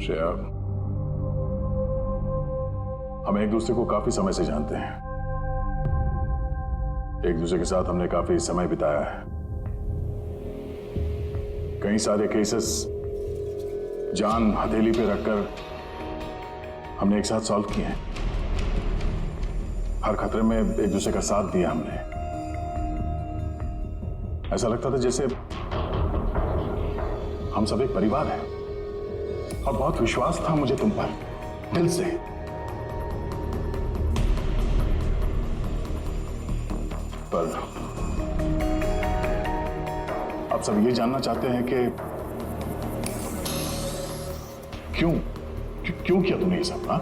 श्रेया, हम एक दूसरे को काफी समय से जानते हैं। एक दूसरे के साथ हमने काफी समय बिताया है। कई सारे केसेस जान हथेली पे रखकर हमने एक साथ सॉल्व किए हैं। हर खतरे में एक दूसरे का साथ दिया हमने। ऐसा लगता था जैसे हम सब एक परिवार हैं, और बहुत विश्वास था मुझे तुम पर, दिल से। पर अब सब ये जानना चाहते हैं कि क्यों किया तुमने ये सब? हाँ,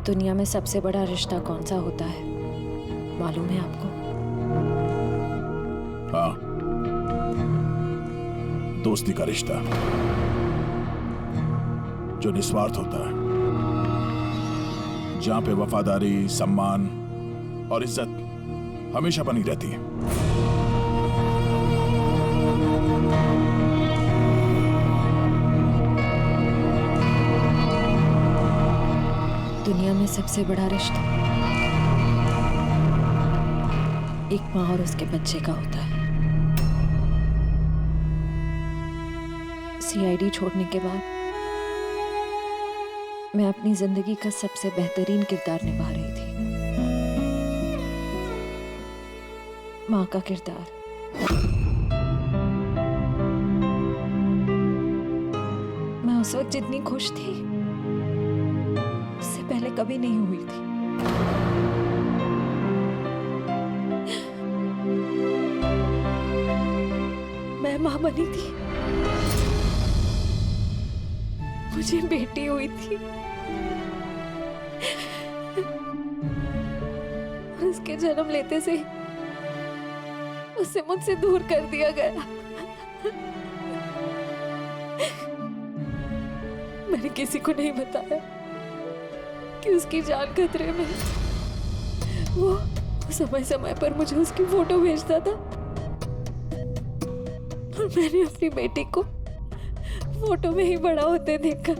दुनिया में सबसे बड़ा रिश्ता कौन सा होता है मालूम है आपको? हाँ, दोस्ती का रिश्ता जो निस्वार्थ होता है, जहां पे वफादारी, सम्मान और इज्जत हमेशा बनी रहती है। दुनिया में सबसे बड़ा रिश्ता एक माँ और उसके बच्चे का होता है। सीआईडी छोड़ने के बाद मैं अपनी जिंदगी का सबसे बेहतरीन किरदार निभा रही थी, माँ का किरदार। मैं उस वक्त जितनी खुश थी उससे पहले कभी नहीं हुई थी। मैं माँ बनी थी, मुझे बेटी हुई थी, उसके जन्म लेते से उसे मुझसे दूर कर दिया गया। मैंने किसी को नहीं बताया कि उसकी जान खतरे में है। वो समय समय पर मुझे उसकी फोटो भेजता था और मैंने अपनी बेटी को फोटो में ही बड़ा होते देखा।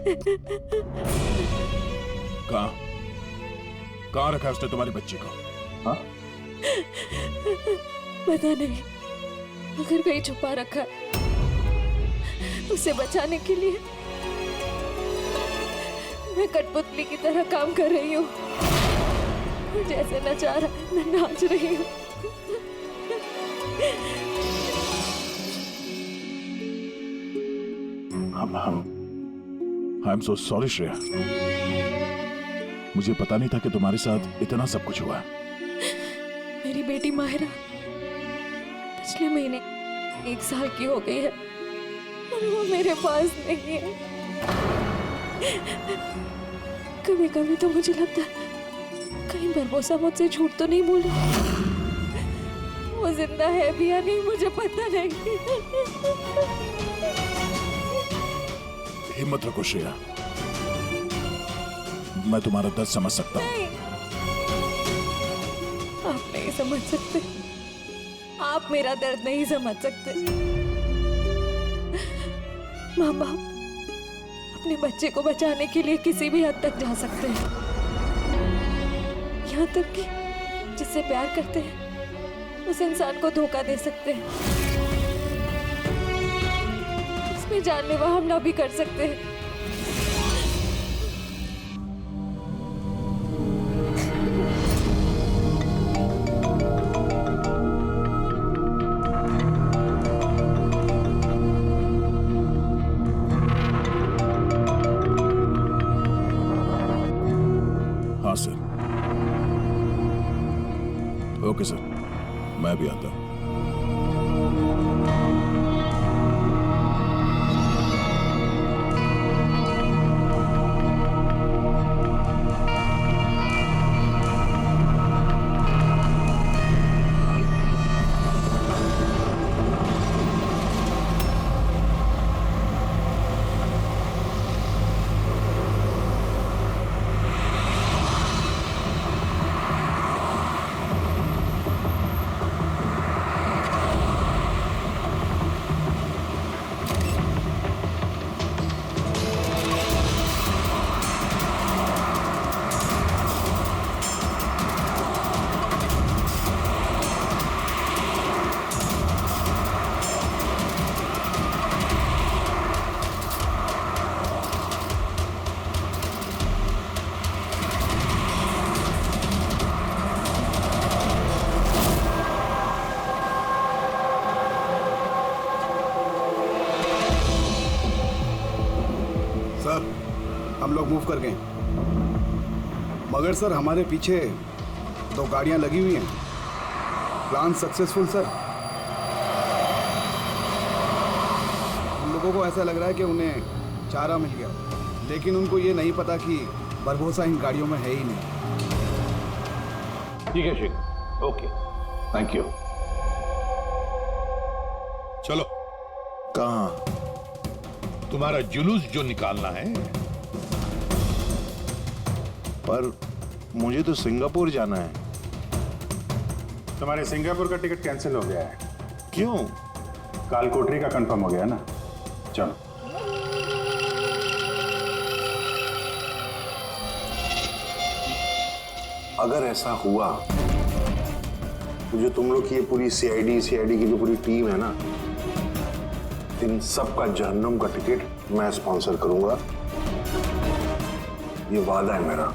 कहाँ रखा उसने तुम्हारी बच्ची को? हाँ? पता नहीं, अगर कहीं छुपा रखा है। उसे बचाने के लिए मैं कठपुतली की तरह काम कर रही हूँ। जैसे नचा रहा है मैं नाच रही हूँ। I am so sorry Shreya, मुझे पता नहीं था कि तुम्हारे साथ इतना सब कुछ हुआ। मेरी बेटी माहिरा पिछले महीने 1 साल की हो गई है और वो मेरे पास नहीं है। कभी कभी तो मुझे लगता है कहीं बरबोसा मुझसे झूठ तो नहीं बोल रहा। वो जिंदा है भी या नहीं मुझे पता नहीं। हिम्मत रखो श्रेया, मैं तुम्हारा दर्द समझ सकता हूँ। नहीं, आप नहीं समझ सकते, आप मेरा दर्द नहीं समझ सकते। माँ बाप अपने बच्चे को बचाने के लिए किसी भी हद तक जा सकते हैं, यहाँ तक कि जिससे प्यार करते हैं उस इंसान को धोखा दे सकते हैं। इसमें जानलेवा हमला भी कर सकते हैं। हाँ सर, ओके सर, मैं भी आता हूँ। हम लोग मूव कर गए, मगर सर हमारे पीछे 2 गाड़ियां लगी हुई हैं। Plan successful sir. हम लोगों को ऐसा लग रहा है कि उन्हें चारा मिल गया, लेकिन उनको ये नहीं पता कि बरबोसा इन गाड़ियों में है ही नहीं। ठीक है शेखर, ओके, थैंक यू। चलो, कहाँ? तुम्हारा जुलूस जो निकालना है। पर मुझे तो सिंगापुर जाना है। तुम्हारे सिंगापुर का टिकट कैंसिल हो गया है। क्यों? कालकोटरी का कंफर्म हो गया ना। चलो। अगर ऐसा हुआ तो जो तुम लोग की ये पूरी सीआईडी की जो पूरी टीम है ना, इन सब का जहन्नुम का टिकट मैं स्पॉन्सर करूंगा। ये वादा है मेरा।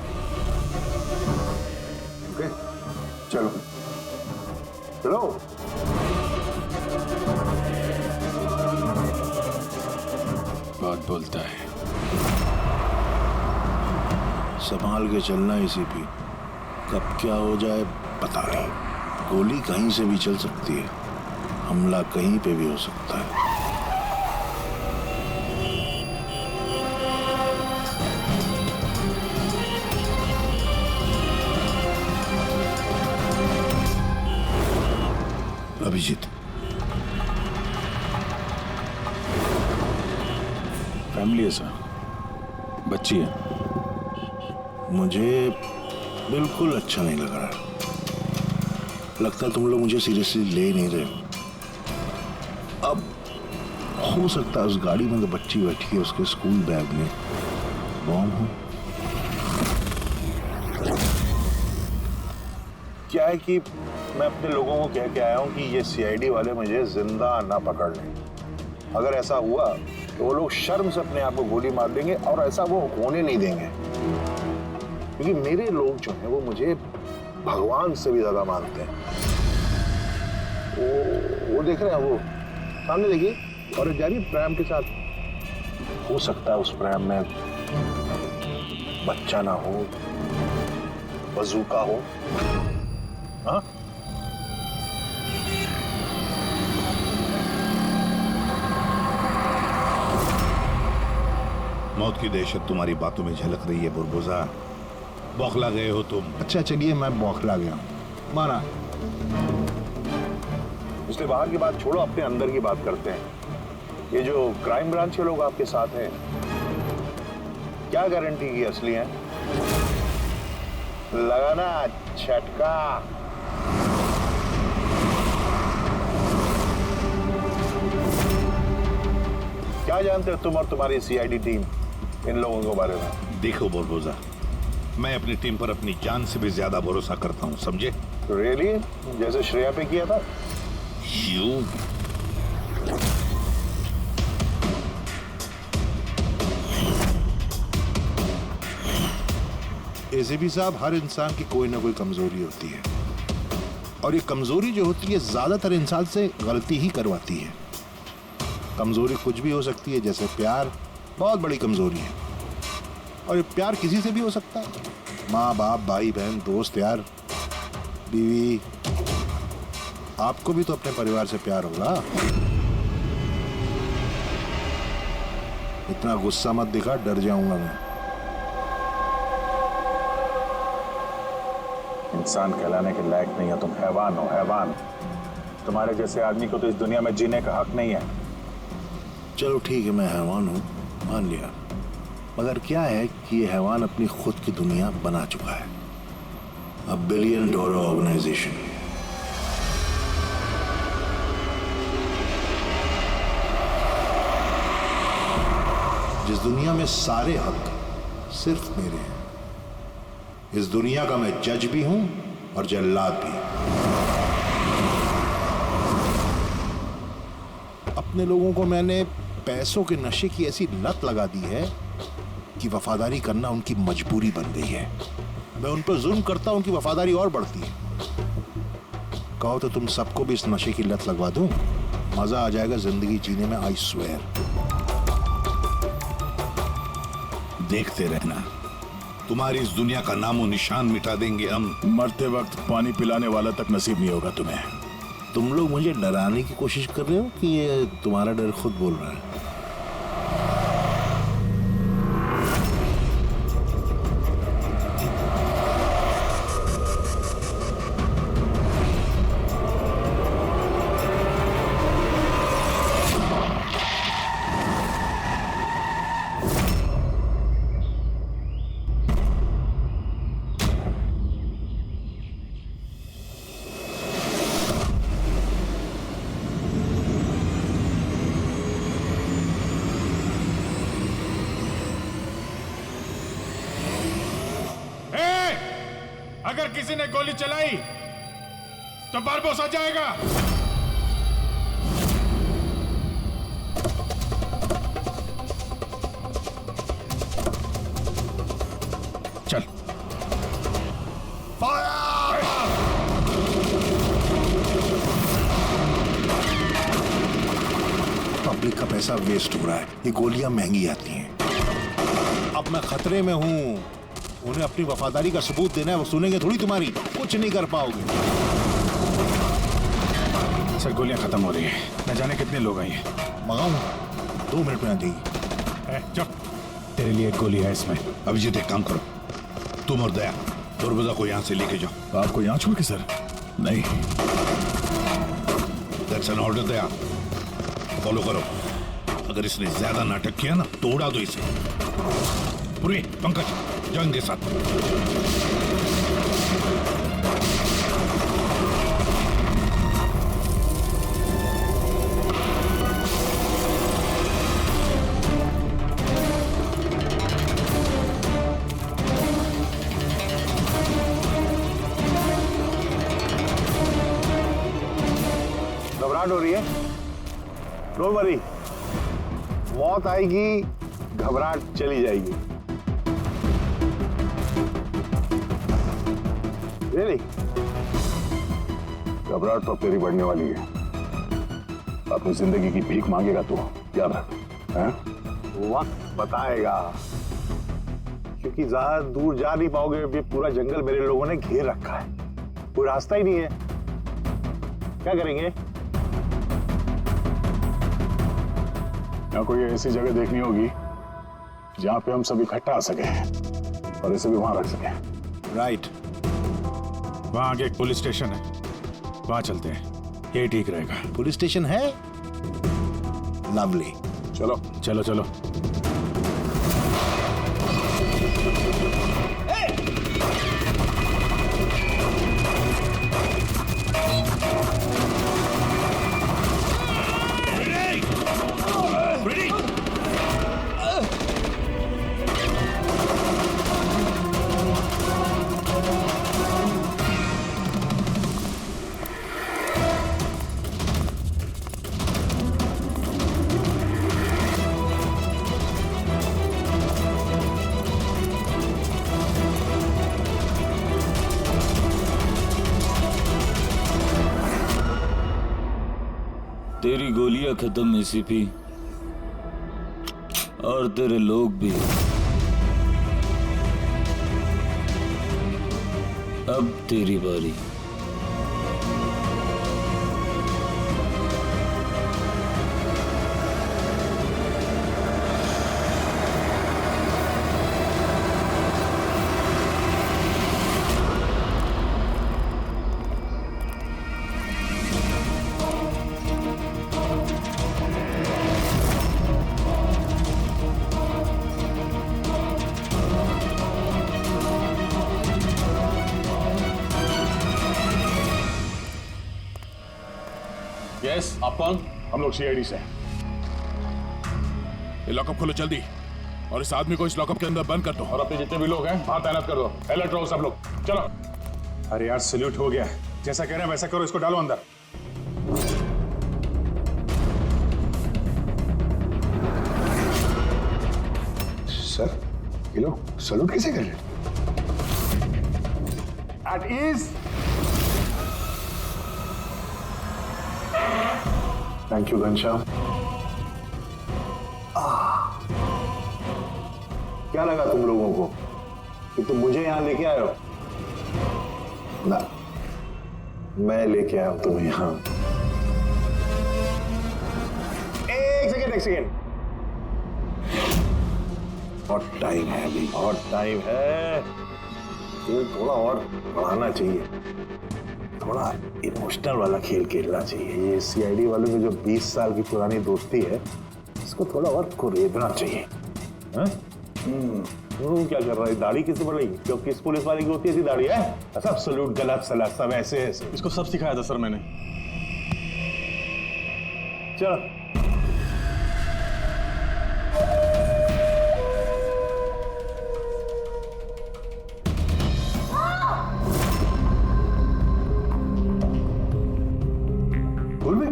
ओके, चलो चलो। बहुत बोलता है। संभाल के चलना एसीपी, कब क्या हो जाए पता नहीं। गोली कहीं से भी चल सकती है, हमला कहीं पे भी हो सकता है। अभिजीत, फैमिली है सर, बच्ची है। मुझे बिल्कुल अच्छा नहीं लग रहा। लगता है तुम लोग मुझे सीरियसली ले नहीं रहे हो। अब हो सकता है उस गाड़ी में तो बच्ची बैठी है, उसके स्कूल बैग में बॉम्ब हो। क्या है कि मैं अपने लोगों को कह के आया हूं कि ये सीआईडी वाले मुझे जिंदा ना पकड़ लें। अगर ऐसा हुआ तो वो लोग शर्म से अपने आप को गोली मार देंगे, और ऐसा वो होने नहीं देंगे, क्योंकि मेरे लोग जो हैं वो मुझे भगवान से भी ज्यादा मानते हैं। वो देख रहे हैं, वो सामने देखिए, और जा रही प्रेम के साथ। हो सकता है उस प्रेम में बच्चा ना हो, बजूका हो। हाँ, मौत की दहशत तुम्हारी बातों में झलक रही है बुरबुजा। बौखला गए हो तुम। अच्छा चलिए, मैं बौखला गया हूं, माना। इसलिए बाहर की बात छोड़ो, अपने अंदर की बात करते हैं। ये जो क्राइम ब्रांच के लोग आपके साथ हैं, क्या गारंटी की असली हैं? लगाना झटका। क्या जानते हो तुम और तुम्हारी सीआईडी टीम इन लोगों के बारे में? देखो बुरबुजा, मैं अपनी टीम पर अपनी जान से भी ज्यादा भरोसा करता हूँ, समझे? रियली? जैसे श्रेया पे किया था? यू एसीपी साहब, हर इंसान की कोई ना कोई कमजोरी होती है, और ये कमजोरी जो होती है ज्यादातर इंसान से गलती ही करवाती है। कमजोरी कुछ भी हो सकती है, जैसे प्यार बहुत बड़ी कमजोरी है, और ये प्यार किसी से भी हो सकता है। माँ बाप, भाई बहन, दोस्त, यार, बीवी। आपको भी तो अपने परिवार से प्यार होगा। इतना गुस्सा मत दिखा, डर जाऊंगा मैं। इंसान कहलाने के लायक नहीं हो तुम, हैवान हो, हैवान। तुम्हारे जैसे आदमी को तो इस दुनिया में जीने का हक नहीं है। चलो ठीक है, मैं हैवान हूँ, मान लिया। मगर क्या है कि ये हैवान अपनी खुद की दुनिया बना चुका है, $1 बिलियन ऑर्गेनाइजेशन। जिस दुनिया में सारे हक सिर्फ मेरे हैं। इस दुनिया का मैं जज भी हूं और जल्लाद भी। अपने लोगों को मैंने पैसों के नशे की ऐसी लत लगा दी है कि वफादारी करना उनकी मजबूरी बन गई है। मैं उन पर जुल्म करता हूं, उनकी वफादारी और बढ़ती है। कहो तो तुम सबको भी इस नशे की लत लगवा दूं, मजा आ जाएगा जिंदगी जीने में, आई स्वेयर। देखते रहना, तुम्हारी इस दुनिया का नामो निशान मिटा देंगे हम। मरते वक्त पानी पिलाने वाला तक नसीब नहीं होगा तुम्हें। तुम लोग मुझे डराने की कोशिश कर रहे हो कि ये तुम्हारा डर खुद बोल रहा है? अगर किसी ने गोली चलाई तो बारबोसा जाएगा। चल। पब्लिक का पैसा वेस्ट हो रहा है, ये गोलियां महंगी आती हैं। अब मैं खतरे में हूं, उन्हें अपनी वफादारी का सबूत देना है, वो सुनेंगे थोड़ी तुम्हारी, कुछ नहीं कर पाओगे। सर गोलियां खत्म हो रही हैं, न जाने कितने लोग आए हैं। मंगाऊं? 2 मिनट में आ जाएगी। चुप, तेरे लिए एक गोली है इसमें। अभिजीत एक काम करो, तुम और दया बुरबुजा को यहाँ से लेके जाओ। आपको यहाँ छोड़ के सर? नहीं। That's an order. Daya follow करो, अगर इसने ज्यादा नाटक किया ना तो उड़ा दो इसे। पूरी पंकज जाओ इनके साथ। घबराहट हो रही है? डोंट वरी, मौत आएगी, घबराहट चली जाएगी। Really? घबराहट तो तेरी बढ़ने वाली है। अपनी जिंदगी की भीख मांगेगा तू, याद रख। हैं? वक्त बताएगा, क्योंकि ज्यादा दूर जा नहीं पाओगे। ये पूरा जंगल मेरे लोगों ने घेर रखा है, कोई रास्ता ही नहीं है। क्या करेंगे? यहाँ कोई ऐसी जगह देखनी होगी जहाँ पे हम सब इकट्ठा आ सके और इसे भी वहां रख सके। राइट। वहां आगे एक पुलिस स्टेशन है, वहां चलते हैं, ये ठीक रहेगा। पुलिस स्टेशन है? लवली। चलो चलो चलो। तेरी गोलियां खत्म एसीपी, और तेरे लोग भी। अब तेरी बारी। यस, आप कौन? हम लोग सीआईडी से। ये लॉकअप खोलो जल्दी, और इस आदमी को इस लॉकअप के अंदर बंद कर दो, और अपने जितने भी लोग हैं बाहर तैनात कर दो। अलर्ट रहो सब लोग, चलो। अरे यार सैल्यूट हो गया, जैसा कह रहे हैं वैसा करो, इसको डालो अंदर। सर ये लोग सैल्यूट कैसे कर रहे? At ease. Thank you Ghanshyam. क्या लगा तुम लोगों को कि तुम मुझे यहां लेके आए हो? ना, मैं लेके आया हूं तुम्हें यहां। एक सेकेंड। बहुत टाइम है अभी, बहुत टाइम है। तुम्हें थोड़ा और बढ़ाना चाहिए, थोड़ा इमोशनल वाला खेल खेलना चाहिए। ये सीआईडी वालों में जो 20 साल की पुरानी दोस्ती है, इसको थोड़ा और कुरेदना चाहिए। क्या कर रहा है? दाढ़ी किससे बढ़ेगी? जो किस पुलिस वाले की होती है ऐसी दाढ़ी है? सब सलूट, गलत सलाह, सब ऐसे ऐसे। इसको सब सिखाया था सर मैंने। चलो बोल भी।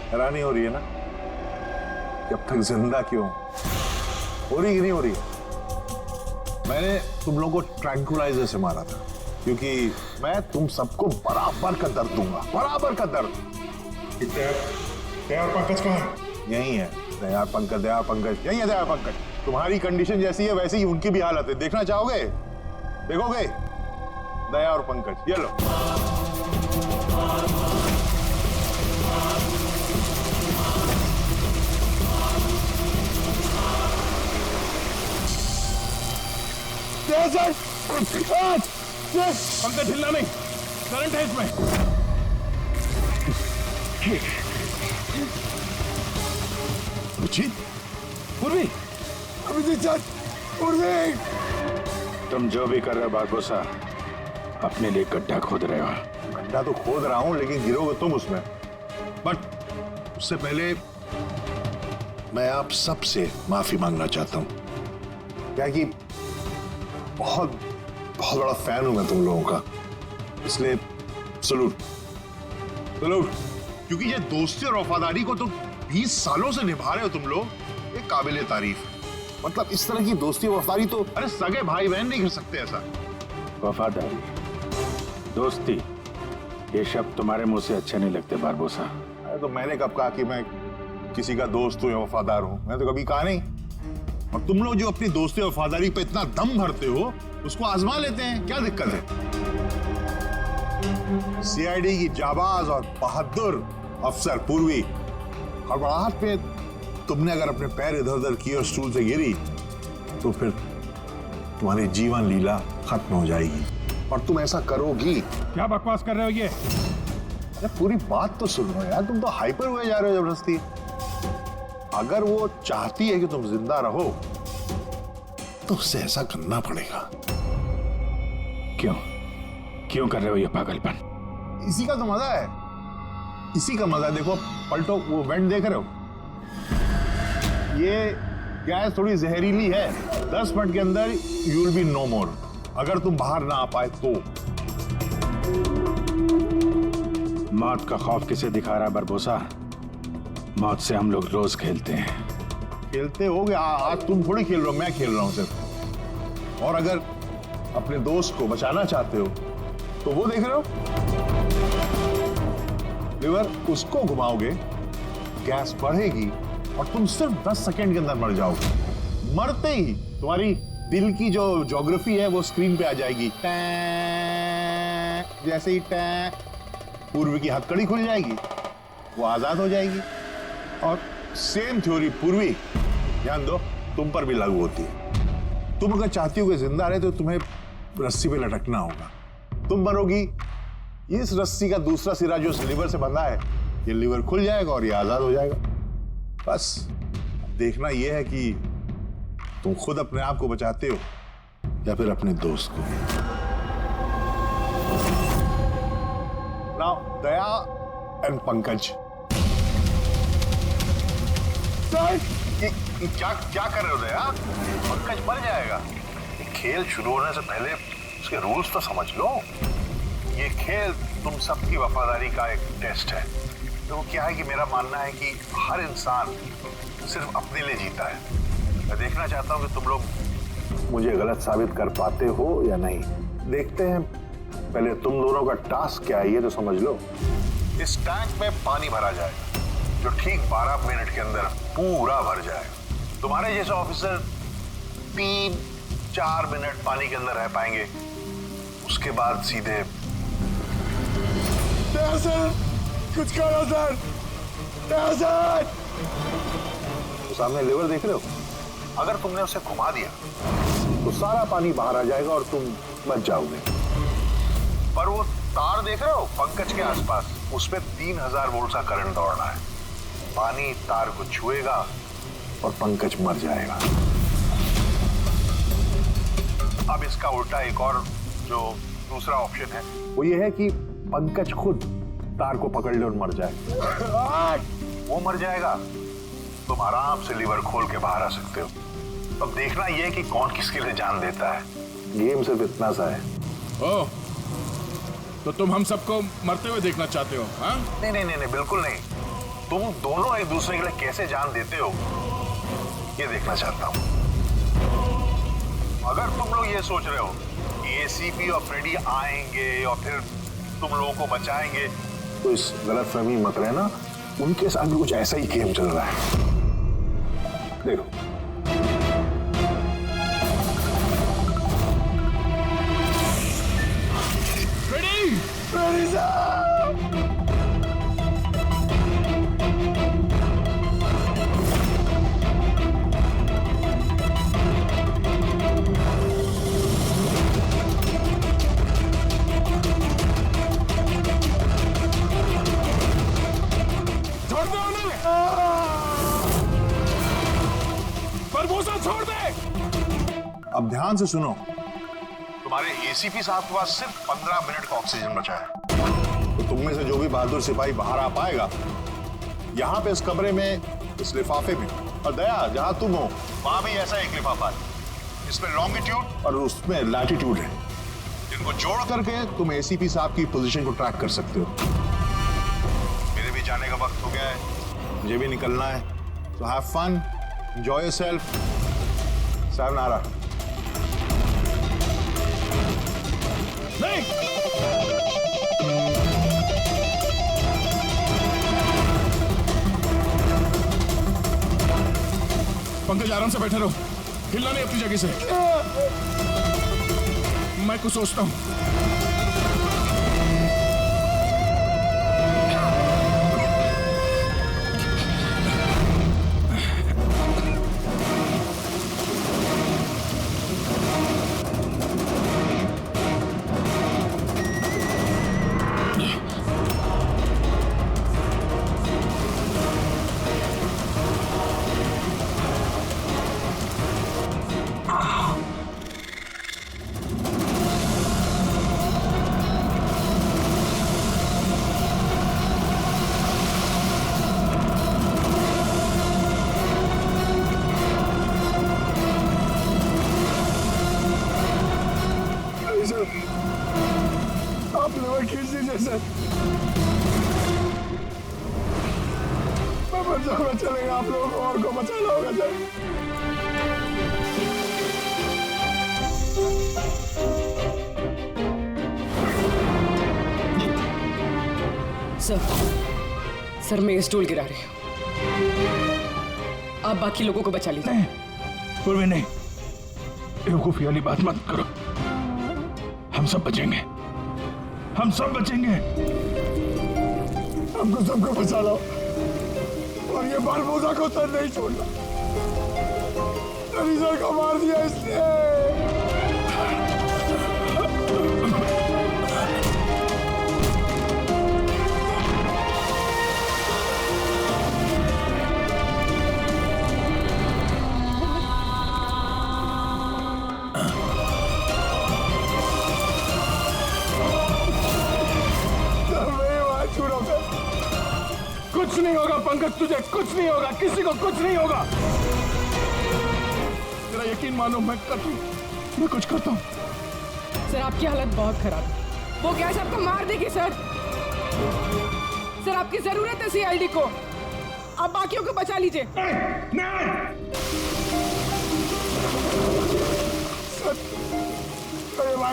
हैरानी हो रही है ना कि अब तक जिंदा क्यों? हो रही कि नहीं हो रही? मैंने तुम लोगों को ट्रैंकुलाइजर से मारा था क्योंकि मैं तुम सबको बराबर का दर्द दूंगा, बराबर का दर्द। दयार पंकज कहाँ है? यही है दयार पंकज, दयार पंकज यही है। दयार पंकज, तुम्हारी कंडीशन जैसी है वैसी ही उनकी भी हालत है। देखना चाहोगे? देखोगे? दया और पंकज, ये लो। पंकज हिलना नहीं, करंट है इसमें। रुचि, पूर्वी, तुम जो भी कर रहे हो बारबोसा, अपने लिए गड्ढा खोद रहे हो। गड्ढा तो खोद रहा हूं, लेकिन गिरोगे तुम उसमें। बट उससे पहले मैं आप सबसे माफी मांगना चाहता हूं। क्या कि बहुत बहुत बड़ा फैन हूं मैं तुम लोगों का, इसलिए सलूट सलूट। क्योंकि ये दोस्ती और वफादारी को तो 20 सालों से निभा रहे हो तुम लोग, ये काबिले तारीफ है। मतलब इस तरह की दोस्ती और वफादारी तो अरे सगे भाई बहन नहीं कर सकते ऐसा। वफादारी, दोस्ती, ये शब्द तुम्हारे मुंह से अच्छे नहीं लगते बारबोसा। अरे तो मैंने कब कहा कि मैं किसी का दोस्त हूं या वफादार हूं? मैं तो कभी कहा नहीं। और तुम लोग जो अपनी दोस्ती और वफादारी पे इतना दम भरते हो, उसको आजमा लेते हैं, क्या दिक्कत है? सीआईडी की जाबाज और बहादुर अफसर पूर्वी, हड़बड़ाहट पे तुमने अगर अपने पैर इधर उधर किए और स्टूल से गिरी तो फिर तुम्हारी जीवन लीला खत्म हो जाएगी। और तुम ऐसा करोगी। क्या बकवास कर रहे हो ये? अरे पूरी बात तो सुनो यार, तुम तो हाइपर हुए जा रहे हो जबरदस्ती। अगर वो चाहती है कि तुम जिंदा रहो तो उससे ऐसा करना पड़ेगा। क्यों क्यों कर रहे हो ये पागलपन? इसी का तो मजा है, इसी का मजा है। देखो पलटो, वो वेंट देख रहे हो? ये गैस थोड़ी जहरीली है, 10 मिनट के अंदर यू विल बी नो मोर। अगर तुम बाहर ना आ पाए तो। मौत का खौफ किसे दिखा रहा है बारबोसा? मौत से हम लोग रोज खेलते हैं। खेलते हो गया, आज तुम थोड़ी खेल रहे हो, मैं खेल रहा हूं सिर्फ। और अगर अपने दोस्त को बचाना चाहते हो तो वो देख रहे हो, लिवर उसको घुमाओगे, गैस बढ़ेगी और तुम सिर्फ 10 सेकंड के अंदर मर जाओगे। मरते ही तुम्हारी दिल की जो ज्योग्राफी है वो स्क्रीन पे आ जाएगी। जैसे ही पूर्वी की हथकड़ी खुल जाएगी, वो आजाद हो जाएगी। और सेम थ्योरी पूर्वी, ध्यान दो, तुम पर भी लागू होती है। तुम अगर चाहती हो कि जिंदा रहे तो तुम्हें रस्सी पे लटकना होगा। तुम मरोगी, इस रस्सी का दूसरा सिरा जो लिवर से बंधा है, ये लिवर खुल जाएगा और ये आजाद हो जाएगा। बस देखना यह है कि तुम खुद अपने आप को बचाते हो या फिर अपने दोस्त को। Now Daya and Pankaj. क्या क्या कर रहे हो दया? पंकज मर जाएगा। ये खेल शुरू होने से पहले उसके रूल्स तो समझ लो। ये खेल तुम सबकी वफादारी का एक टेस्ट है। तो क्या है कि मेरा मानना है कि हर इंसान सिर्फ अपने लिए जीता है। मैं देखना चाहता हूं कि तुम लोग मुझे गलत साबित कर पाते हो या नहीं। देखते हैं, पहले तुम दोनों का टास्क क्या है ये तो समझ लो। इस टैंक में पानी भरा जाएगा जो ठीक 12 मिनट के अंदर पूरा भर जाएगा। तुम्हारे जैसे ऑफिसर 3-4 मिनट पानी के अंदर रह पाएंगे, उसके बाद सीधे। सर कुछ करो सर, सर। तो सामने लेवर देख रहे हो, अगर तुमने उसे घुमा दिया तो सारा पानी बाहर आ जाएगा और तुम बच जाओगे। पर वो तार देख रहे हो पंकज के आसपास, उसमें 3000 वोल्ट का करंट दौड़ना है। पानी तार को छुएगा और पंकज मर जाएगा। अब इसका उल्टा एक और जो दूसरा ऑप्शन है वो ये है कि पंकज खुद तार को पकड़ ले और मर जाए। वो मर जाएगा, तुम आराम से लीवर खोल के बाहर आ सकते हो। अब देखना यह कि कौन किसके लिए जान देता है। गेम सिर्फ इतना सा है। ओह, तो तुम हम सबको मरते हुए देखना चाहते हो? हाँ? नहीं नहीं नहीं, बिल्कुल नहीं। तुम दोनों एक दूसरे के लिए कैसे जान देते हो ये देखना चाहता हूं। अगर तुम लोग ये सोच रहे हो कि एसीपी और फ्रेडी आएंगे और फिर तुम लोगों को बचाएंगे, तो इस गलतफहमी मत रहना। उनके साथ भी कुछ ऐसा ही गेम चल रहा है। देखो, फ्रेडी साहब! छोड़ दो उन्हें! बरबोसा छोड़ दे! अब ध्यान से सुनो। तुम्हारे एसीपी साहब के पास सिर्फ 15 मिनट का ऑक्सीजन बचा है। तो तुम में से जो भी बहादुर सिपाही बाहर आ पाएगा, यहाँ पे इस कमरे में, इस लिफाफे में, और दया जहाँ तुम हो वहां भी ऐसा एक लिफाफा है। इसमें लॉन्गिट्यूड और उसमें लैटिट्यूड है। इनको जोड़ करके तुम एसीपी साहब की पोजीशन को ट्रैक कर सकते हो। मेरे भी जाने का वक्त हो गया है, मुझे भी निकलना है। तो have fun, enjoy yourself. Sayonara. नहीं! पंकज आराम से बैठे रहो, हिलना नहीं अपनी जगह से। मैं कुछ सोचता हूं। आप लोग खींच दीजिए सर। मैं मर जाऊंगा, चलेगा। आप लोगों को और को बचाना होगा सर। सर मैं ये स्टूल गिरा रही हूँ, आप बाकी लोगों को बचा लीजिए। नहीं पूर्वी, नहीं, बेवकूफी वाली बात मत करो। हम सब बचेंगे, हम सब बचेंगे। हमको सबको बचा लो और ये बारबोसा को सर नहीं छोड़ना। सर को मार दिया इसने। कुछ नहीं होगा पंकज, तुझे कुछ नहीं होगा, किसी को कुछ नहीं होगा। तेरा यकीन मानो, मैं कुछ करता हूँ। सर आपकी हालत बहुत खराब है, वो गैस आपको मार देगी सर। सर आपकी जरूरत है सीआईडी को, आप बाकियों को बचा लीजिए। सर,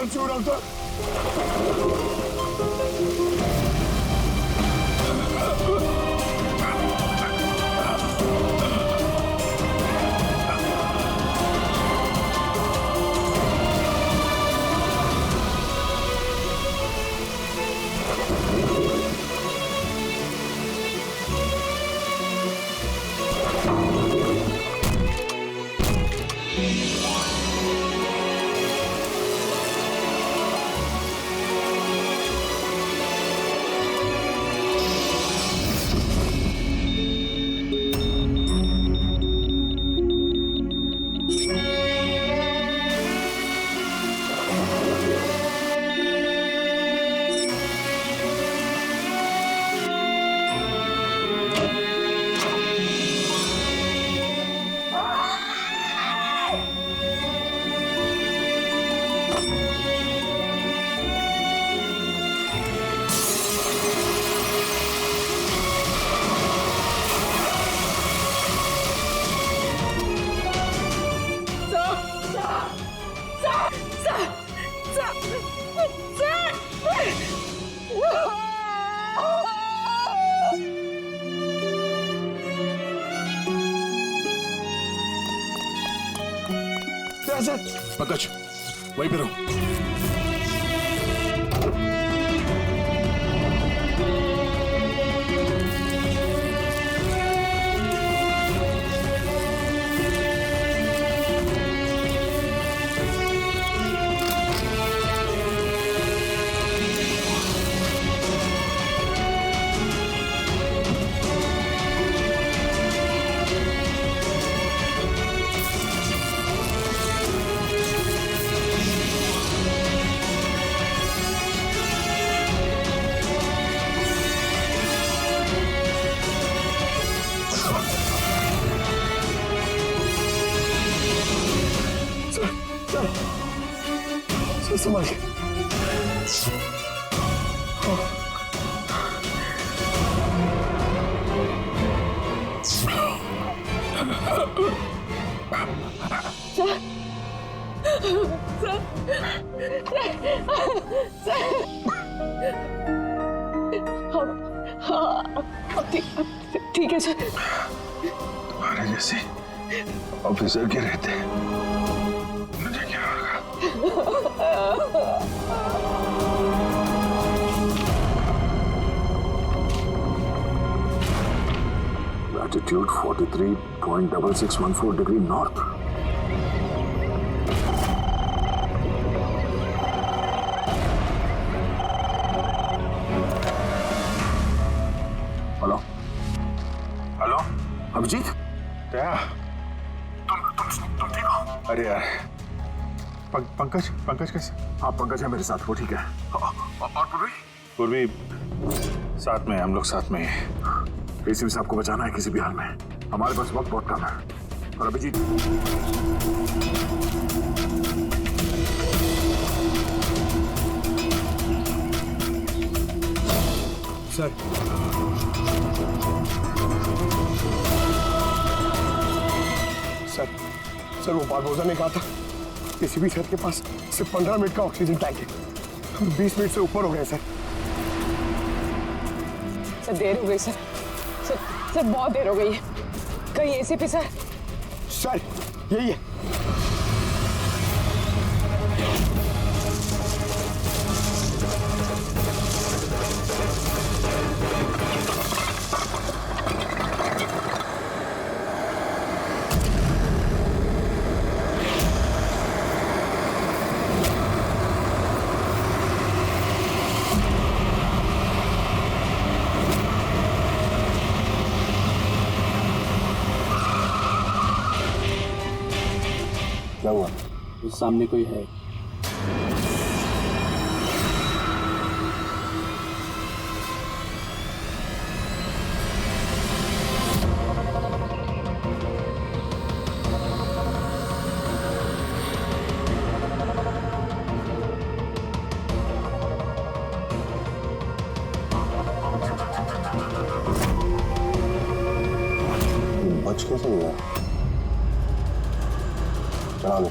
पंकज वहीं पे रहो। संभाल के। ठीक है सर। तुम्हारे जैसे ऑफिसर के रहते मुझे क्या होगा? Latitude 43.6614 degree north. Hello hello Abhijeet क्या तुम ठीक हो? अरे यार पंकज कैसे? हाँ पंकज है मेरे साथ, वो ठीक है। और पूर्वी साथ में, हम लोग साथ में। एसीपी साहब को बचाना है किसी भी हाल में। हमारे पास वक्त बहुत कम है। और अभिजीत सर सर वो बारबोसा ने कहा था एसीपी सर के पास सिर्फ 15 मिनट का ऑक्सीजन टैंक है। हम 20 मिनट से ऊपर हो गए सर। सर देर हो गई सर। सर बहुत देर हो गई है। कहीं एसीपी सर? सर यही है। क्या हुआ? उस सामने कोई है। बच कैसे गया? चला दे।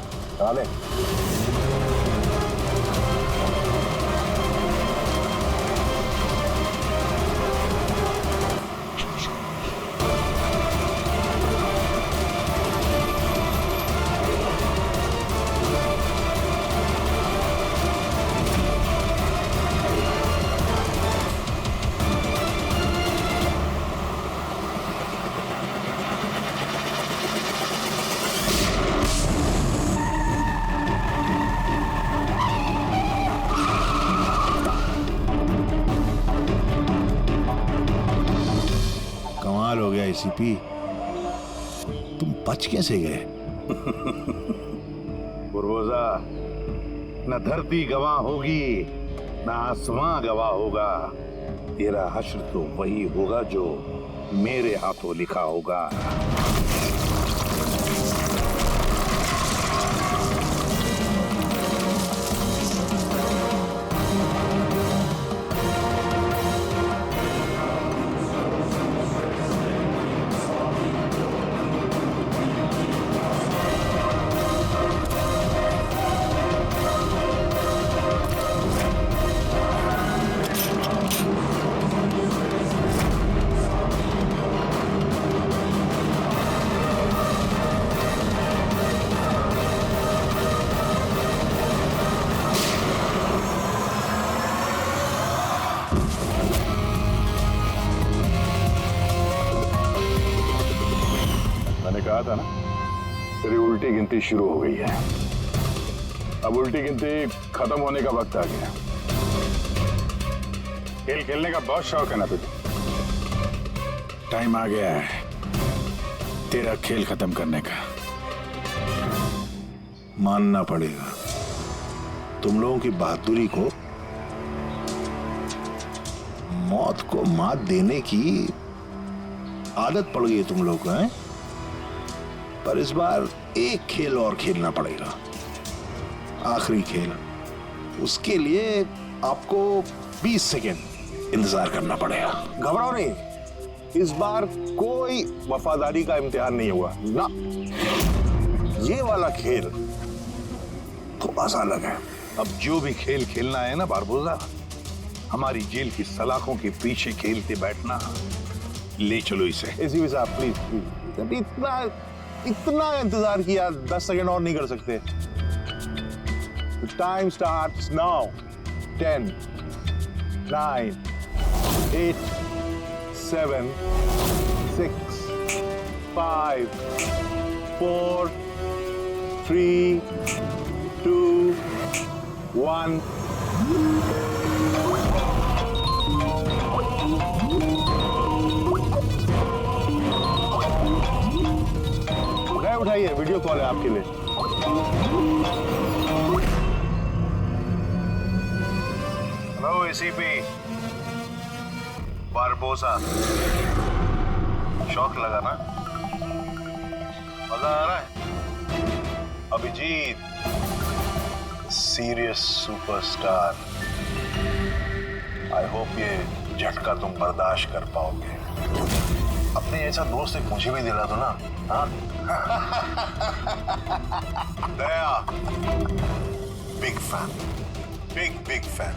कमाल हो गया एसीपी, तुम बच कैसे गए? बुरबोजा, न धरती गवाह होगी न आसमां गवाह होगा। तेरा हश्र तो वही होगा जो मेरे हाथों लिखा होगा। कहा था ना, तेरी उल्टी गिनती शुरू हो गई है। अब उल्टी गिनती खत्म होने का वक्त आ गया। खेल खेलने का बहुत शौक है ना तुझे? टाइम आ गया है तेरा खेल खत्म करने का। मानना पड़ेगा, तुम लोगों की बहादुरी को, मौत को मात देने की आदत पड़ गई है तुम लोगों को, हैं? पर इस बार एक खेल और खेलना पड़ेगा, आखिरी खेल। उसके लिए आपको 20 सेकेंड इंतजार करना पड़ेगा। घबराओ नहीं, इस बार कोई वफादारी का इम्तिहान नहीं हुआ ना। ये वाला खेल थोड़ा सा अलग है। अब जो भी खेल खेलना है ना बारबोसा, हमारी जेल की सलाखों के पीछे खेलते बैठना। ले चलो इसे। एसीपी साहब प्लीज प्लीज, इतना इंतजार किया, 10 सेकंड और नहीं कर सकते? Time starts now. 10 9 8 7 6 5 4 3 2 1। उठाइए, वीडियो कॉल है आपके लिए। हेलो एसीपी बारबोसा, शौक लगा ना? मजा आ रहा है? Abhijeet serious superstar, I hope ये झटका तुम बर्दाश्त कर पाओगे। अपने ऐसा दोस्त एक मुझे भी दिला दो ना। हाँ दया, बिग फैन, बिग फैन।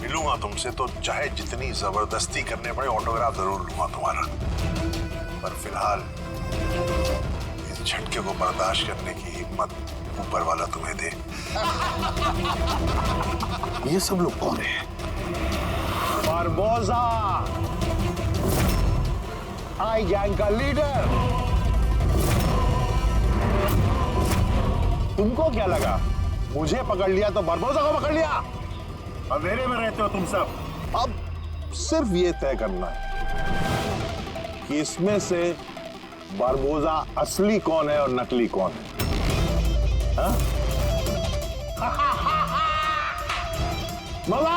मिलूंगा तुमसे तो चाहे जितनी जबरदस्ती करने पड़े, ऑटोग्राफ जरूर लूंगा तुम्हारा। पर फिलहाल इस झटके को बर्दाश्त करने की हिम्मत ऊपर वाला तुम्हें दे। ये सब लोग कौन है? बारबोसा, आई गैंग का लीडर। तुमको क्या लगा मुझे पकड़ लिया तो बारबोसा को पकड़ लिया? अंधेरे में रहते हो तुम सब। अब सिर्फ ये तय करना है कि इसमें से बारबोसा असली कौन है और नकली कौन है। हाँ? मजा